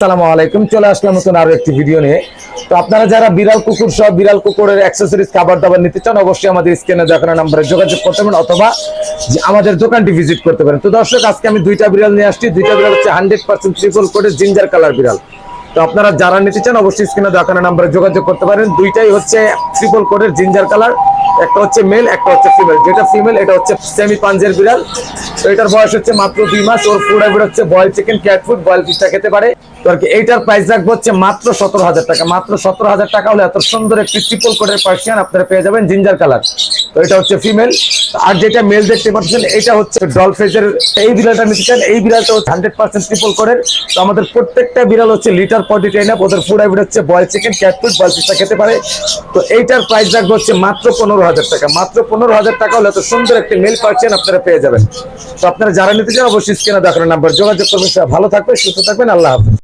আসসালামু আলাইকুম। চলে আসলাম নতুন আরো একটি ভিডিও নিয়ে। তো আপনারা যারা বিড়াল কুকুর সহ বিড়াল কুকুরের অ্যাক্সেসরিজ খাবার দাবার নিতে চান, অবশ্যই আমাদের স্ক্রিনে দেখানো নম্বরে যোগাযোগ করতে পারেন অথবা আমাদের দোকানটি ভিজিট করতে পারেন। তো দর্শক, আজকে আমি দুইটা বিড়াল নিয়ে আসছি। দুইটা বিড়াল হচ্ছে 100% ট্রিপল কোটের জিঞ্জার কালার বিড়াল। তো আপনারা যারা নিতে চান অবশ্যই স্ক্রিনে দেখানো নম্বরে যোগাযোগ করতে পারেন। দুইটাই হচ্ছে ট্রিপল কোটের জিঞ্জার কালার, একটা হচ্ছে মেল একটা হচ্ছে ফিমেল। যেটা ফিমেল এটা হচ্ছে সেমি পাঞ্জের বিড়াল। তো এটার বয়স হচ্ছে মাত্র 2 মাস। ওর ফুড হ্যাবিট হচ্ছে boiled chicken, cat food, boiled ফিশটা খেতে পারে। তো আর কি এইটার প্রাইস রাখবো হচ্ছে মাত্র 17,000 টাকা। মাত্র 17,000 টাকা হলে এত সুন্দর একটি ট্রিপল কোটের পার্সিয়ান আপনারা পেয়ে যাবেন জিঞ্জার কালার। তো এটা হচ্ছে ফিমেল। আর যেটা মেল দেখতে পাচ্ছেন এটা হচ্ছে ডলফেজের। এই বিড়ালটা নিতে চান, এই বিড়ালটা হচ্ছে 100% ট্রিপল কোটের। তো আমাদের প্রত্যেকটা বিড়াল হচ্ছে লিটার পটি ট্রেন আপ। ওদের ফুড হ্যাবিট হচ্ছে boiled chicken, cat food, boiled ফিশটা খেতে পারে। তো এইটার প্রাইস রাখবো হচ্ছে মাত্র 15,000 টাকা। মাত্র 15,000 টাকা হলে এত সুন্দর একটি মেল পার্সিয়ান আপনারা পেয়ে যাবেন। তো আপনারা যারা নিতে চান অবশ্যই স্ক্রিনে দেখানো নাম্বার যোগাযোগ করবেন। ভালো থাকবেন, সুস্থ থাকবেন, আল্লাহ হাফেজ।